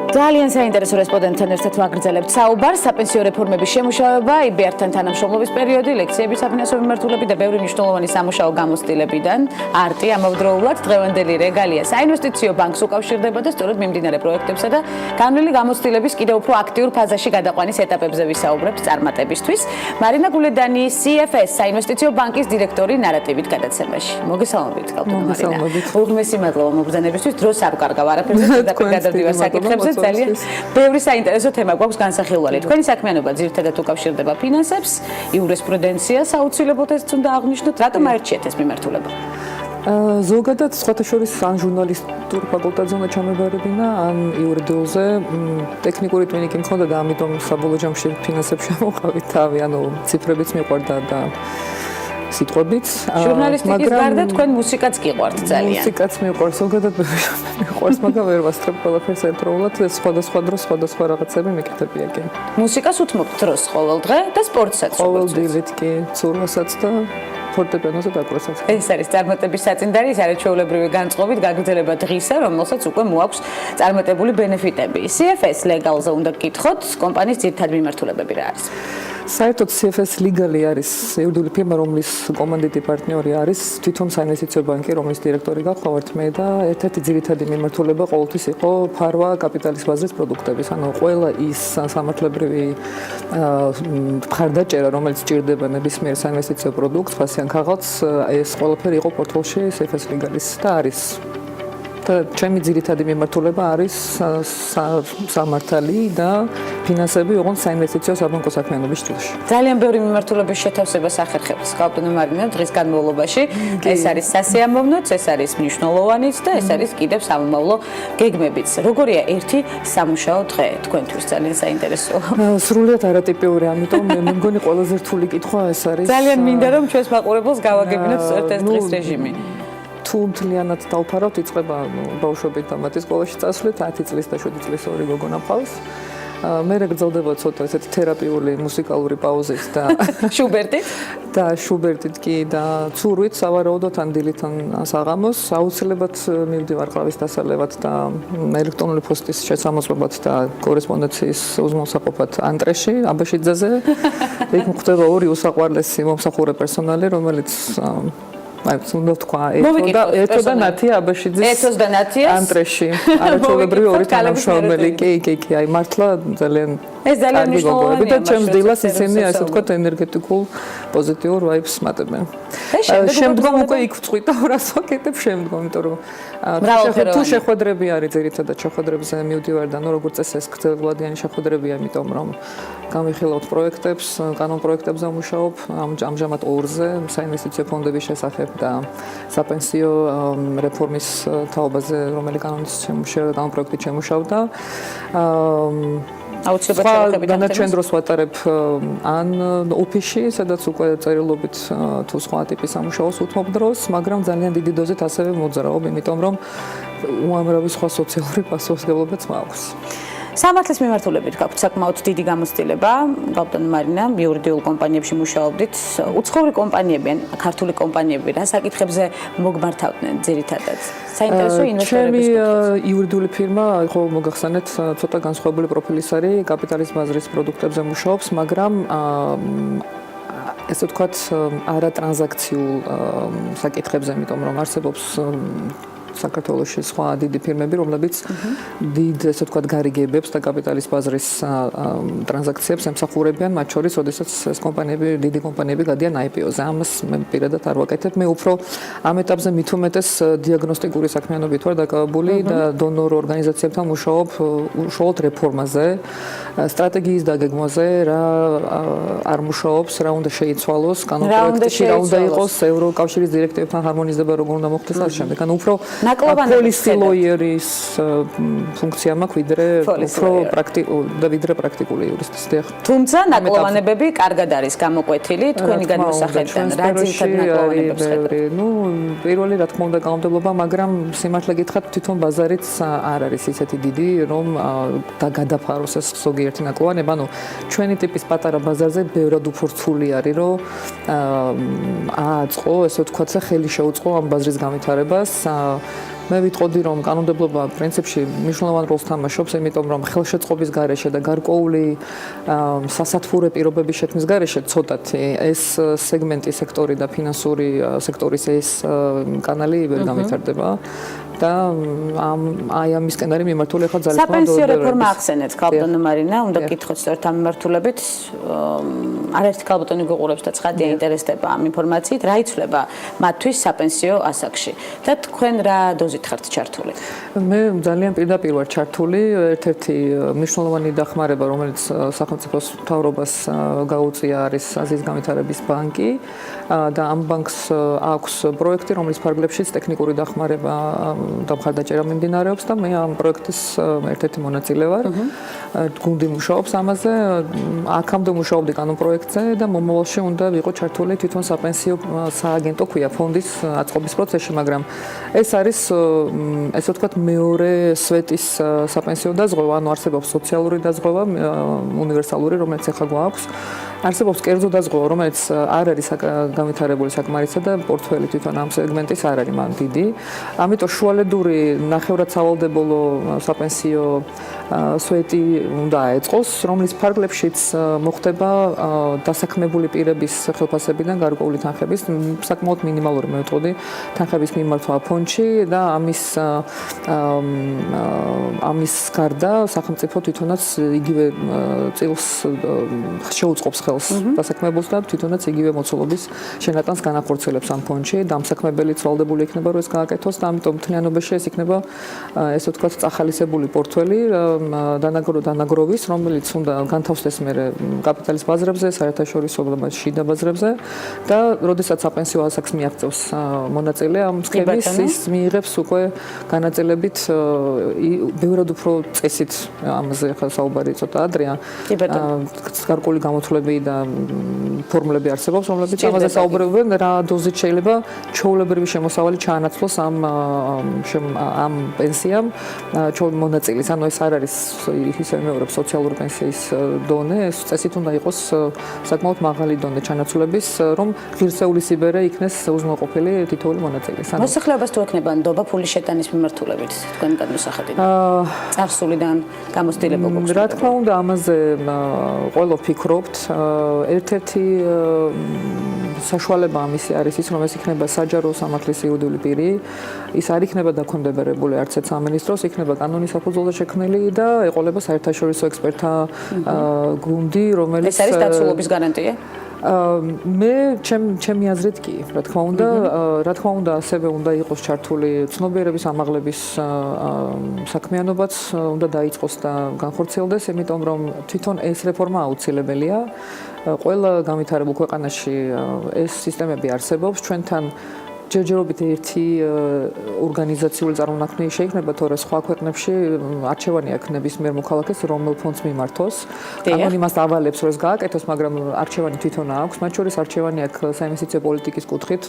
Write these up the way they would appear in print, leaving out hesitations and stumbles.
ძალიან საინტერესო რესპონდენტთან ერთად ვაგრძელებთ საუბარს საპენსიო რეფორმების შემუშავება, IBR-თან თანამშრომლობის პერიოდი, ლექციების საფინანსო მიმართულები და ბევრი მნიშვნელოვანი სამუშაო გამოცდილებიდან არტი ამავდროულად დღევანდელი რეგალია საინვესტიციო ბანკს უკავშირდება და სწორედ მიმდინარე პროექტებსა და განვლილი გამოცდილების კიდევ უფრო აქტიურ ფაზაში გადაყვანის ეტაპებზე ვისაუბრებთ წარმატებისთვის. მარინა გულედანი, CFS საინვესტიციო ბანკის დირექტორი ნარატივით გადაცემაში. მოგესალმებით, კალთუნა მარინა. უღმესი მადლობა მოგზანებისთვის. დროს არ ვკარგავ არაფერზე და გადავდივარ საკითხებზე. ძალიან ბევრი საინტერესო თემა გვაქვს განსახილველი. თქვენი საქმიანობა ძირითადად უკავშირდება ფინანსებს, იურისპრუდენციას, აუცილებლად ეს უნდა აღნიშნოთ, რატომ აერჩიეთ ეს მიმართულება? ზოგადად სხვათა შორის ან ჟურნალისტურ ფაკულტეტზე უნდა ჩამებარებინა, ან იურიდიულზე ტექნიკური ტვინიკი მქონდა და ამიტომ საბოლოო ჯამში ფინანსებში ამოვყავით თავი, ანუ ციფრებიც მიყვარდა და სიტყვებიც. ჟურნალისტიკის გარდა თქვენ მუსიკაც გიყვართ ძალიან. მუსიკაც მიყვარს, ზოგადად მიყვარს, მაგრამ ვერ ვასწრებ ყველაფერს ერთდროულად, სხვადასხვა დროს სხვადასხვა რაღაცები მეკითხებია კი. მუსიკას უთმობთ დროს ყოველ დღე და სპორტსაც ყოველდღიურად კი, ცურვასაც და ფორტეპიანოზე დაკვრასაც. ეს არის წარმატების საწინდარი, ის არის ჩვეულებრივი განწყობით გაგრძელება დღისა, რომელსაც უკვე მოაქვს წარმატებული ბენეფიტები. CFS ლეგალზე უნდა გკითხოთ, კომპანიის ძირითადი მიმართულებები რა არის? საერთოდ CFS ლეგალი არის იურიდიული ფირმა, რომლის კომანდიტი პარტნიორი არის თვითონ საინვესტიციო ბანკი, რომლის დირექტორი გახლავართ მე და ერთ-ერთი ძირითადი მიმართულება ყოველთვის იყო ფარვა კაპიტალის ბაზრის პროდუქტების. ანუ ყველა ის სამართლებრივი მხარდაჭერა, რომელიც ჭირდება ნებისმიერ საინვესტიციო პროდუქტს, ფასიან ქაღალდს, ეს ყველაფერი იყო პორტფოლში CFS ლეგალის და არის. და ჩემი ძირითადი მიმართულება არის სამართალი და ფინანსები ოღონდ საინვესტიციო საბანკო საქმიანობის ჭრილში. ძალიან ბევრი მიმართულების შეთავსებას ახერხებს კალთუნა მარინა დღის განმავლობაში. ეს არის სასიამოვნოც, ეს არის მნიშვნელოვანიც და ეს არის კიდევ სამომავლო გეგმებიც. როგორია ერთი სამუშაო დღე თქვენთვის ძალიან საინტერესოა. სრულიად არატიპიური, ამიტომ მე მგონი ყველაზე რთული კითხვა ეს არის. ძალიან მინდა რომ ჩვენს მაყურებელს გავაგებინოთ სწორედ ეს დღის რეჟიმი. თუ მთლიანად დავფარავთ, იწყება ბავშვობით და მათი სკოლაში წასვლით, 10 წლის და 7 წლის ორი გოგონა მყავს. მე გრძელდება ცოტა ესეთი თერაპიული მუსიკალური პაუზით და შუბერტით კი და ცურვით სავარაუდოდ ან დილით ან საღამოს აუცილებლად მივდივარ ყავის დასალევად და ელექტრონული პოსტის შესამოწმებად და კორესპონდენციის უზრუნველსაყოფად ანტრეში აბაშიძეზე. იქ მხვდება ორი უსაყვარლესი მომსახურე პერსონალი, რომელიც უნდა თქვა ეთო და ნათია აბაშიძის ეთოს და ნათიას ანტრეში არაჩვეულებრივი ორი თანამშრომელი კი აი მართლა ძალიან ეს ძალიან მნიშვნელოვანია და ჩემს დილას ისინი ასე ვთქვათ ენერგეტიკულ პოზიტიურ ვაიბს მატებენ. შემდგომ უკვე იქ ვწყვიტა რას ვაკეთებ შემდგომ, იმიტომ რომ თუ შეხვედრები არის ძირითადად შეხვედრებზე მივდივარ და ნუ როგორც წესი ეს გრძელვადიანი შეხვედრებია, იმიტომ რომ გამიხილავთ პროექტებს, კანონ პროექტებზე ვმუშაობ, ამჟამად ორზე საინვესტიციო ფონდების შესახებ და საპენსიო რეფორმის თაობაზე, რომელი კანონის კანონ პროექტით შემუშავდა. აუცილებლად დანარჩენ დროს ვატარებ ან ოფისში, სადაც უკვე წერილობით თუ სხვა ტიპის სამუშაოს უთმობ დროს, მაგრამ ძალიან დიდი დოზით ასევე მოძრაობ, იმიტომ რომ უამრავი სხვა სოციალური პასუხისმგებლობაც მაქვს. სამართლის მიმართულებით გაქვთ საკმაოდ დიდი გამოცდილება, კალთუნა მარინა, იურიდიულ კომპანიებში მუშაობდით, უცხოური კომპანიები ან ქართული კომპანიები რა საკითხებზე მოგმართავდნენ ძირითადად? საინტერესო ინვესტორების ჩემი იურიდიული ფირმა, ხო მოგახსენეთ, ცოტა განსხვავებული პროფილის არის, კაპიტალის ბაზრის პროდუქტებზე მუშაობს, მაგრამ ესე ვთქვათ, არატრანზაქციულ საკითხებზე, იმიტომ რომ არსებობს საქართველოში სხვა დიდი ფირმები, რომლებიც დიდ ესე ვთქვათ გარიგებებს და კაპიტალის ბაზრის ტრანზაქციებს ემსახურებიან, მათ შორის, როდესაც ეს კომპანიები, დიდი კომპანიები გადიან IPO-ზე. ამას მე პირადად არ ვაკეთებ. მე უფრო ამ ეტაპზე მით უმეტეს დიაგნოსტიკური საქმიანობით ვარ დაკავებული და დონორ ორგანიზაციებთან მუშაობ უშუალოდ რეფორმაზე, სტრატეგიის დაგეგმვაზე, რა არ მუშაობს, რა უნდა შეიცვალოს, კანონ პროექტში რა უნდა იყოს, ევროკავშირის დირექტივებთან ჰარმონიზება როგორ უნდა მოხდეს ამ შემდეგ. ანუ უფრო policy lawyer-ის ფუნქცია მაქვს ვიდრე პრაქტიკული იურისტის. თუმცა ნაკლოვანებები კარგად არის გამოკვეთილი თქვენი გადმოსახედიდან. რა ძირითად ნაკლოვანებებს ხედავთ? ნუ პირველი რა თქმა უნდა გამომდებობა, მაგრამ სიმართლე გითხრათ, თვითონ ბაზარიც არ არის ისეთი დიდი, რომ გადაფაროს ეს ზოგიერთი ნაკლოვანება. ანუ ჩვენი ტიპის პატარა ბაზარზე ბევრად უფრო რთული არის, რომ ააწყო, ესე ვთქვათ, ხელი შეუწყო ამ ბაზრის განვითარებას. მე ვიტყოდი რომ კანონმდებლობა პრინციპში მნიშვნელოვან როლს თამაშობს, იმიტომ რომ ხელშეწყობის გარეშე და გარკვეული სასათბურე პირობების შექმნის გარეშე ცოტათი ეს სეგმენტი, სექტორი და ფინანსური სექტორის ეს კანალი ვერ განვითარდება. და აი ამისკენ არის მიმართული ახლა ძალისხმევა საპენსიო რეფორმა ახსენეთ ქალბატონო მარინა, უნდა გითხოთ სწორედ ამ მიმართულებით. არაერთი ქალბატონი გუყურებს და ცხადია ინტერესდება ამ ინფორმაციით, რა იცვლება მათთვის საპენსიო ასაკში და თქვენ რა დოზით ხართ ჩართული? მე ძალიან პირდაპირ ვარ ჩართული, ერთ-ერთი მნიშვნელოვანი დახმარება, რომელიც სახელმწიფოს მთავრობას გაუწია არის აზიის განვითარების ბანკი და ამ ბანკს აქვს პროექტი, რომლის ფარგლებშიც ტექნიკური დახმარება და მხარდაჭერა მიმდინარეობს და მე ამ პროექტის ერთ-ერთი მონაწილე ვარ. გუნდი მუშაობს ამაზე, აქამდე მუშაობდი კანონპროექტზე და მომავალში უნდა ვიყო ჩართული თვითონ საპენსიო სააგენტო ქვია ფონდის აწყობის პროცესში, მაგრამ ეს არის ესე ვთქვათ მეორე სვეტის საპენსიო დაზღვევა, ანუ არსებობს სოციალური დაზღვევა, უნივერსალური, რომელიც ახლა გვაქვს. არსებობს კერძო დაზღვევა, რომელიც არ არის განვითარებული საკმარისად და პორტფელი თვითონ ამ სეგმენტის არ არის მან დიდი. ამიტომ შუალედური ნახევრად სავალდებულო საპენსიო სვეტი უნდა აეწყოს, რომლის ფარგლებშიც მოხდება დასაქმებული პირების ხელფასებიდან გარკვეული თანხების, საკმაოდ მინიმალური მე ვიტყოდი, თანხების მიმართვა ფონდში და ამის გარდა სახელმწიფო თვითონაც იგივე წილს შეუწყობს ხელს დასაქმებულს და თვითონაც იგივე მოცულობის შენატანს განახორციელებს ამ ფონდში. დამსაქმებელიც ვალდებული იქნება რომ ეს გააკეთოს და ამიტომ მთლიანობაში ეს იქნება ესე ვთქვათ წახალისებული პორტფელი დანაგროვის, რომელიც უნდა განთავსდეს მერე კაპიტალის ბაზრებზე, საერთაშორისო და შიდა ბაზრებზე და როდესაც საპენსიო ასაკს მიაღწევს მონაწილე ამ სქემის, ის მიიღებს უკვე განაწილებით ბევრად უფრო წესით ამაზე ახლა საუბარი ცოტა ადრეა. გარკვეული გამოთვლები და ფორმულები არსებობს, რომლებიც ამაზე საუბრობენ, რა დოზით შეიძლება ჩვეულებრივი შემოსავალი ჩაანაცვლოს ამ პენსიამ მონაწილის. ანუ ეს არ არის ისე მეორებ სოციალური პენსიის დონე, ეს წესით უნდა იყოს საკმაოდ მაღალი დონე ჩანაცვლების, რომ ღირსეული სიბერე იქნეს უზრუნველყოფილი თითოეული მონაწილის. მოსახლეობას თუ ექნება ნდობა ფულის შეტანის მიმართულებით თქვენ გადმოსახადით? წარსულიდან გამოცდილება გვაქვს. რა თქმა უნდა, ამაზე ყველა ვფიქრობთ. ერთ-ერთი საშუალება ამისი არის ის, რომ ეს იქნება საჯარო სამართლის იურიდიული პირი. ის არ იქნება დაქვემდებარებული არც ერთ სამინისტროს, იქნება კანონის საფუძველზე შექმნილი და ეყოლება საერთაშორისო ექსპერტთა გუნდი, რომელიც ეს არის დაცულობის გარანტია? მე ჩემი აზრით კი, რა თქმა უნდა, ასევე უნდა იყოს ჩართული ცნობიერების ამაღლების საქმიანობაც, უნდა დაიწყოს და განხორციელდეს, იმიტომ რომ თვითონ ეს რეფორმა აუცილებელია. ყველა განვითარებულ ქვეყანაში ეს სისტემები არსებობს, ჩვენთან ჯერჯერობით ერთი ორგანიზაციული წარმონაქმნი შეიქმნება, თორე სხვა ქვეყნებში არჩევანი აქვს ნებისმიერ მოქალაქეს, რომელ ფონდს მიმართოს. ამონიმას ავალებს, რომ ეს გააკეთოს, მაგრამ არჩევანი თვითონ აქვს. მათ შორის არჩევანი აქვს საინვესტიციო პოლიტიკის კუთხით,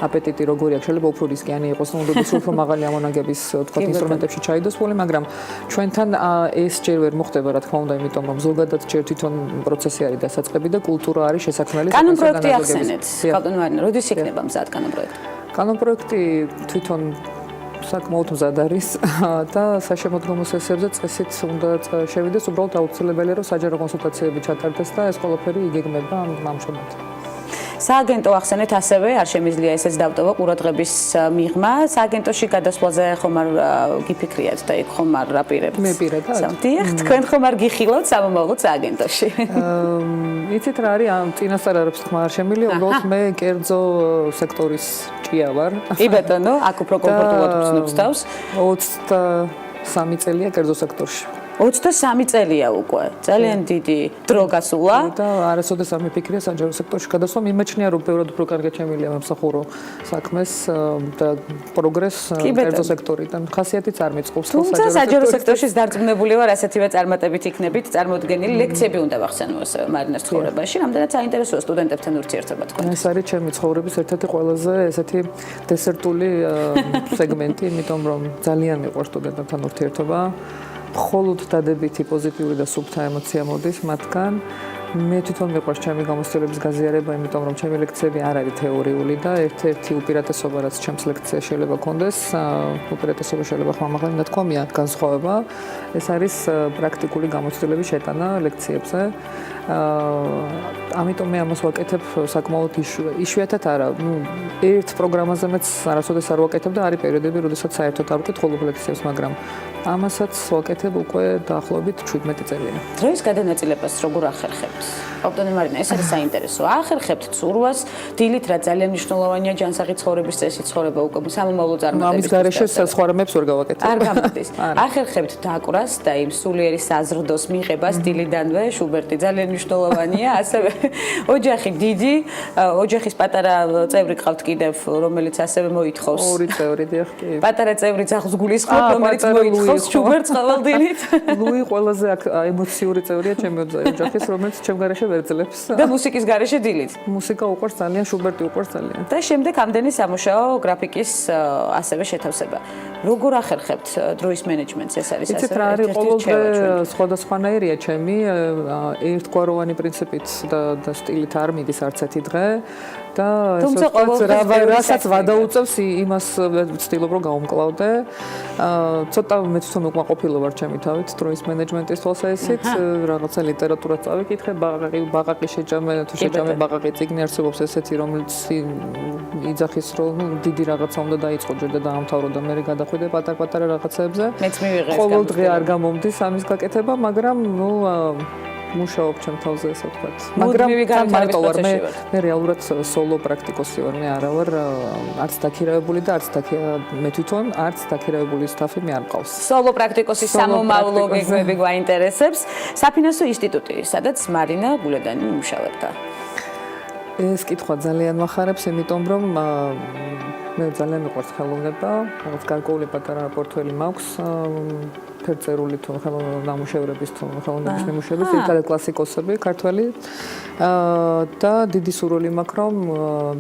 აპეტიტი როგორი აქვს, შეიძლება უფრო რისკიანი იყოს, უნდა უფრო მაღალი ამონაგების თქვა ინსტრუმენტებში ჩაიდოს ფული, მაგრამ ჩვენთან ეს ჯერ ვერ მოხდება, რა თქმა უნდა, იმიტომ რომ ზოგადად ჯერ თვითონ პროცესი არის დასაწყები და კულტურა არის შესაქმნელი. კანონპროექტი ახსენეთ, ქალბატონო მარინა, როდის იქნება მზად კანონპროექტი? კანონპროექტი თვითონ საკმაოდ მზად არის და საშემოდგომო სესიებზე წესით უნდა შევიდეს, უბრალოდ აუცილებელია რომ საჯარო კონსულტაციები ჩატარდეს და ეს ყველაფერი იგეგმება ამ შემოთ. სააგენტო ახსენეთ ასევე, არ შემიძლია ესეც დავტოვა ყურადღების მიღმა. სააგენტოში გადასვლაზე ხომ არ გიფიქრიათ და იქ ხომ არ აპირებთ? მე პირადად. დიახ, თქვენ ხომ არ გიხილავთ სამომავლოდ სააგენტოში? იცით რა არის, წინასწარ არაფერს თქმა არ შემიძლია, უბრალოდ მე კერძო სექტორის ჭია ვარ. კი ბატონო, აქ უფრო კომფორტულად ვცნობს თავს. 23 წელია კერძო სექტორში. 23 წელია უკვე. ძალიან დიდი დრო გასულა. და არასოდეს არ მიფიქრია საჯარო სექტორში გადასვლა. მიმაჩნია რომ ბევრად უფრო კარგად შემიძლია მომსახურო საქმეს და პროგრესს კერძო სექტორიდან. ხასიათიც არ მიწყობს თუმცა საჯარო სექტორში დარწმუნებული ვარ, ასეთივე წარმატებით იქნებით წარმოდგენილი. ლექციები უნდა ვახსენო ასევე მარინას ცხოვრებაში. რამდენად საინტერესოა სტუდენტებთან ურთიერთობა თქვენ. ეს არის ჩემი ცხოვრების ერთ-ერთი ყველაზე ესეთი დესერტული სეგმენტი, იმიტომ რომ ძალიან მიყვარს სტუდენტებთან ურთიერთობა. მხოლოდ დადებითი პოზიტიური და სუფთა ემოცია მოდის მათგან მე თვითონ მიყვარს ჩემი გამოცდილების გაზიარება, იმიტომ რომ ჩემი ლექციები არ არის თეორიული და ერთ-ერთი უპირატესობა, რაც ჩემს ლექციას შეიძლება კონდეს, უპირატესობა შეიძლება ხმამაღალი ნათქვამია განსხვავება, ეს არის პრაქტიკული გამოცდილების შეტანა ლექციებზე. ამიტომ მე ამას ვაკეთებ საკმაოდ იშვიათად არა. ერთ პროგრამაზე მეც არასოდეს არ ვაკეთებ და არის პერიოდები, როდესაც საერთოდ არ ვკითხულობ ლექციებს, მაგრამ ამასაც ვაკეთებ უკვე დაახლოებით 17 წელია. დროის გადანაწილებას როგორ ახერხებთ? ბატონო მარინა, ეს არის საინტერესო. ახერხებთ ცურვას, დილით რა ძალიან მნიშვნელოვანია ჯანსაღი ცხოვრების წესი, ცხოვრება უკვე სამომავლო წარმატებისთვის. ამის გარეშე სხვა რამებს ვერ გავაკეთებ. არ გამოდის. ახერხებთ დაკვრას და იმ სულიერი საზრდოს მიღებას დილიდანვე, შუბერტი ძალიან მნიშვნელოვანია, ასევე ოჯახი დიდი, ოჯახის პატარა წევრი ყავთ კიდევ, რომელიც ასევე მოითხოვს. ორი წევრი დიახ კი. პატარა წევრი ძაღლს გულისხმობ, რომელიც მოითხოვს შუბერტს ყოველდილით. ლუი ყველაზე ემოციური წევრია ჩემი ოჯახის, რომელიც ჩემ გარეშე ვერ ძლებს. და მუსიკის გარეშე დილით. მუსიკა უყვარს ძალიან, შუბერტი უყვარს ძალიან. და შემდეგ ამდენი სამუშაო გრაფიკის ასევე შეთავსება. როგორ ახერხებთ დროის მენეჯმენტს? ეს არის იცით რა არის ყოველდღე სხვადასხვანაირია ჩემი ერთგვაროვანი პრინციპით და სტილით არ მიდის არც ერთი დღე და თუმცა ყოველდღე რასაც ვადაუწევს იმას ვცდილობ რომ გავუმკლავდე. ცოტა მე თვითონ უკმაყოფილო ვარ ჩემი თავით დროის მენეჯმენტის თვალსაზრისით, რაღაცა ლიტერატურა წავიკითხე, ბაყაყი შეჭამე, თუ შეჭამე ბაყაყი წიგნი არსებობს ესეთი, რომელიც იძახის რომ დიდი რაღაცა უნდა დაიწყო ჯერ და დაამთავრო და მე გადახვიდე პატარ-პატარა რაღაცებზე. მეც მივიღეს ყოველდღე არ გამომდის ამის გაკეთება, მაგრამ ნუ მუშაობ ჩემ თავზე ესე ვთქვათ. მაგრამ მარტო ვარ მე რეალურად სოლო პრაქტიკოსი ვარ, მე არა ვარ არც დაქირავებული და არც მე თვითონ არც დაქირავებული სტაფი მე არ მყავს. სოლო პრაქტიკოსის სამომავლო გეგმები გვაინტერესებს. საფინანსო ინსტიტუტი, სადაც მარინა გულედანი მუშაობდა. ეს კითხვა ძალიან მახარებს, იმიტომ რომ მე ძალიან მიყვარს ხელოვნება, რაღაც გარკვეული პატარა პორტფელი მაქვს. ფერწერული თუ ნამუშევრების თუ ხელოვნების ნამუშევრების ერთადერთი კლასიკოსები ქართველი და დიდი სურვილი მაქვს რომ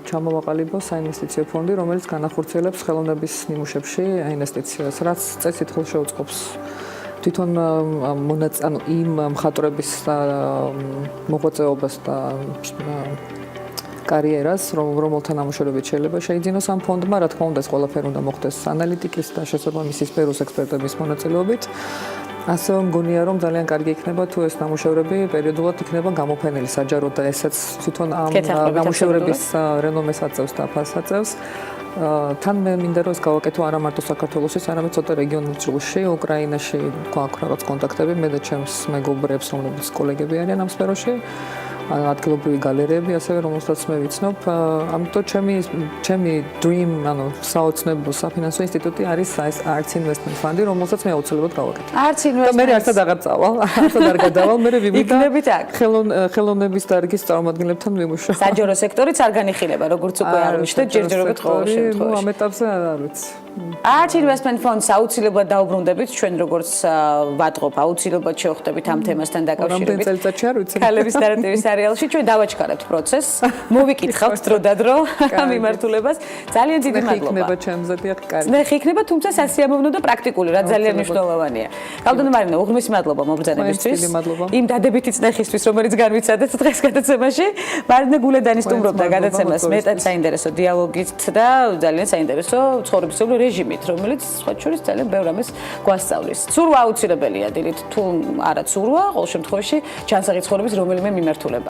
ჩამოვაყალიბო საინვესტიციო ფონდი, რომელიც განახორციელებს ხელოვნების ნიმუშებში ინვესტიციას, რაც წესით ხელშეუწყობს თვითონ ანუ იმ მხატვრების მოღვაწეობას და კარიერას, რომელთა ნამუშევრებით შეიძლება შეიძინოს ამ ფონდმა, რა თქმა უნდა, ეს ყველაფერი უნდა მოხდეს ანალიტიკის და შესაბამისი სფეროს ექსპერტების მონაწილეობით. ასევე მგონია, რომ ძალიან კარგი იქნება თუ ეს ნამუშევრები პერიოდულად იქნება გამოფენილი საჯაროდ და ესაც თვითონ ამ ნამუშევრების რენომეს აწევს და ფასს აწევს. თან მე მინდა რომ ეს გავაკეთო არა მარტო საქართველოსთვის, არამედ ცოტა რეგიონულ ჭრილში, უკრაინაში გვაქვს რაღაც კონტაქტები მე და ჩემს მეგობრებს, რომლებიც კოლეგები არიან ამ სფეროში. ადგილობრივი გალერეები, ასევე რომელსაც მე ვიცნობ. ამიტომ ჩემი dream, ანუ საოცნებო საფინანსო ინსტიტუტი არის ეს Arts Investment Fund, რომელსაც მე აუცილებლად გავაკეთებ. Arts Investment. და მე არცად აღარ წავალ, არცად არ გადავალ, მე ვიმიტა ხელოვნების დარგის წარმომადგენლებთან ვიმუშაო. საჯარო სექტორიც არ განიხილება, როგორც უკვე აღნიშნეთ, ჯერჯერობით ყოველ შემთხვევაში. ამ ეტაპზე არ ვიცი. Arts Investment Fund-ს აუცილებლად დაუბრუნდებით, ჩვენ როგორც ვატყობ, აუცილებლად შევხვდებით ამ თემასთან დაკავშირებით. რამდენი წელიწადში არ ვიცი. ქალების ნარატივის სერიალში ჩვენ დავაჩქარებთ პროცესს, მოვიკითხავთ დრო და დრო ამ მიმართულებას. ძალიან დიდი მადლობა. იქნება ჩემზე დიახ, კარგი. ნახე იქნება, თუმცა სასიამოვნო და პრაქტიკული, რაც ძალიან მნიშვნელოვანია. ბატონო მარინა, უღრმესი მადლობა მობრძანებისთვის. იმ დადებითი წნეხისთვის, რომელიც განვიცადეთ დღეს გადაცემაში. მარინა გულედანი სტუმრობდა გადაცემას მეტად საინტერესო დიალოგით და ძალიან საინტერესო ცხოვრებისეული რეჟიმით, რომელიც სხვა შორის ძალიან ბევრ ამას გვასწავლის. ცურვა აუცილებელია დილით, თუ არა ცურვა, ყოველ შემთხვევაში ჯანსაღი ცხოვრების რომელიმე მიმართულება.